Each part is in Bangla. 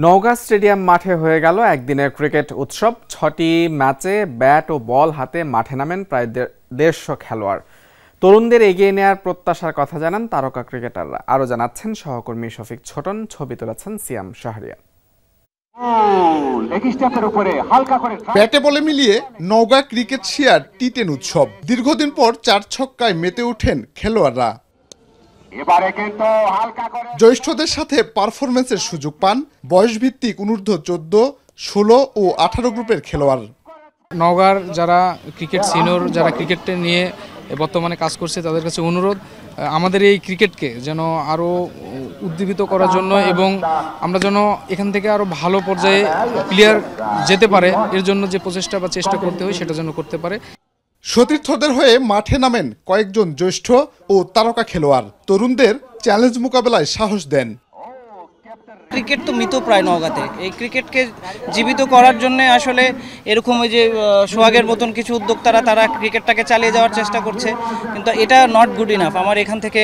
নওগাঁ স্টেডিয়াম মাঠে হয়ে গেল একদিনের ক্রিকেট উৎসব। ৬টি ম্যাচে ব্যাট ও বল হাতে মাঠে নামেন প্রায় ১৫০ খেলোয়াড়। তরুণদের এগিয়ে নেওয়ার প্রত্যাশার কথা জানান তারকা ক্রিকেটাররা। আরও জানাচ্ছেন সহকর্মী শফিক ছোটন, ছবি তুলেছেন সিয়াম শাহরিয়ার। ব্যাটে বলে মিলিয়ে নওগাঁ ক্রিকেট শিয়ার টি10 উৎসব। দীর্ঘদিন পর ৪ ছক্কায় মেতে ওঠেন খেলোয়াড়রা। জ্যেষ্ঠদের সাথে পারফরমেন্সের সুযোগ পান বয়সভিত্তিক অনূর্ধ্ব 14, 16 ও 18 গ্রুপের খেলোয়াড়। নওগাঁর যারা ক্রিকেট সিনিয়র, যারা ক্রিকেটে নিয়ে বর্তমানে কাজ করছে, তাদের কাছে অনুরোধ আমাদের এই ক্রিকেটকে যেন আরও উদ্দীপিত করার জন্য এবং আমরা যেন এখান থেকে আরও ভালো পর্যায়ে প্লেয়ার যেতে পারে, এর জন্য যে প্রচেষ্টা বা চেষ্টা করতে হয় সেটা যেন করতে পারে। সতীর্থদের হয়ে মাঠে নামেন কয়েকজন জ্যেষ্ঠ ও তারকা খেলোয়াড়। তরুণদের চ্যালেঞ্জ মোকাবেলায় সাহস দেন। ক্রিকেট তো মৃতপ্রায় নওগাঁতে। এই ক্রিকেটকে জীবিত করার জন্য আসলে এরকম ওই যে সোহাগের মতন কিছু উদ্যোক্তারা তারা ক্রিকেটটাকে চালিয়ে যাওয়ার চেষ্টা করছে, কিন্তু এটা নট গুড ইনাফ। আমার এখান থেকে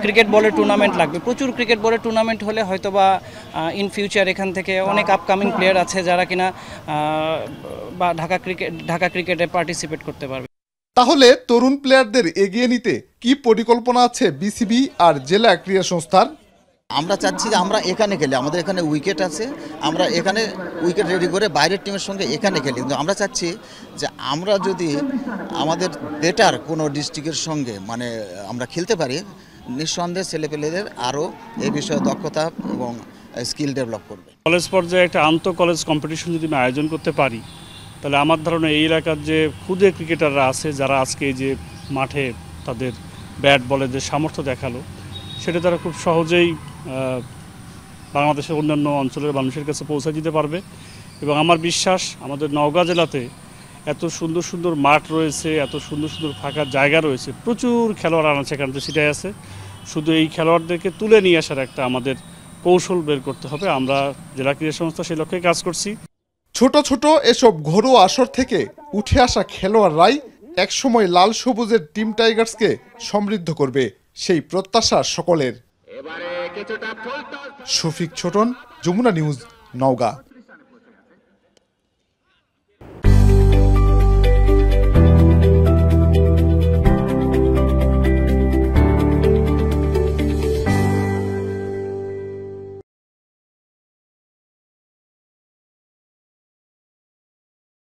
ক্রিকেট বলের টুর্নামেন্ট লাগবে, প্রচুর ক্রিকেট বলের টুর্নামেন্ট হলে হয়তো বা ইন ফিউচার এখান থেকে অনেক আপকামিং প্লেয়ার আছে যারা কিনা বা ঢাকা ক্রিকেটে পার্টিসিপেট করতে পারবে। তাহলে তরুণ প্লেয়ারদের এগিয়ে নিতে কি পরিকল্পনা আছে বিসিবি আর জেলা ক্রীড়া সংস্থার? আমরা চাচ্ছি যে আমরা এখানে খেলি, আমাদের এখানে উইকেট আছে, আমরা এখানে উইকেট রেডি করে বাইরের টিমের সঙ্গে এখানে খেলি। কিন্তু আমরা চাচ্ছি যে আমরা যদি আমাদের বেটার কোনো ডিস্ট্রিক্টের সঙ্গে আমরা খেলতে পারি, নিঃসন্দেহে ছেলেপেলেদের আরও এই বিষয়ে দক্ষতা এবং স্কিল ডেভেলপ করবে। কলেজ পর্যায়ে একটা আন্তঃ কলেজ কম্পিটিশন যদি আমি আয়োজন করতে পারি, তাহলে আমার ধারণা এই এলাকার যে ক্ষুদে ক্রিকেটাররা আছে, যারা আজকে এই যে মাঠে তাদের ব্যাট বলের যে সামর্থ্য দেখালো, সেটা তারা খুব সহজেই বাংলাদেশের অন্যান্য অঞ্চলের মানুষের কাছে পৌঁছে দিতে পারবে। এবং আমার বিশ্বাস আমাদের নওগাঁ জেলাতে এত সুন্দর সুন্দর মাঠ রয়েছে, এত সুন্দর সুন্দর ফাঁকা জায়গা রয়েছে, প্রচুর খেলোয়াড় আনাচে কানাচে ছিটাই আছে। শুধু এই খেলোয়াড়দেরকে তুলে নিয়ে আসার একটা আমাদের কৌশল বের করতে হবে। আমরা জেলা ক্রীড়া সংস্থা সেই লক্ষ্যে কাজ করছি। ছোট ছোট এসব ঘরোয়া আসর থেকে উঠে আসা খেলোয়াড়রাই একসময় লাল সবুজের টিম টাইগার্সকে সমৃদ্ধ করবে, সেই প্রত্যাশা সকলের। শফিক ছোটন, যমুনা নিউজ, নওগাঁ।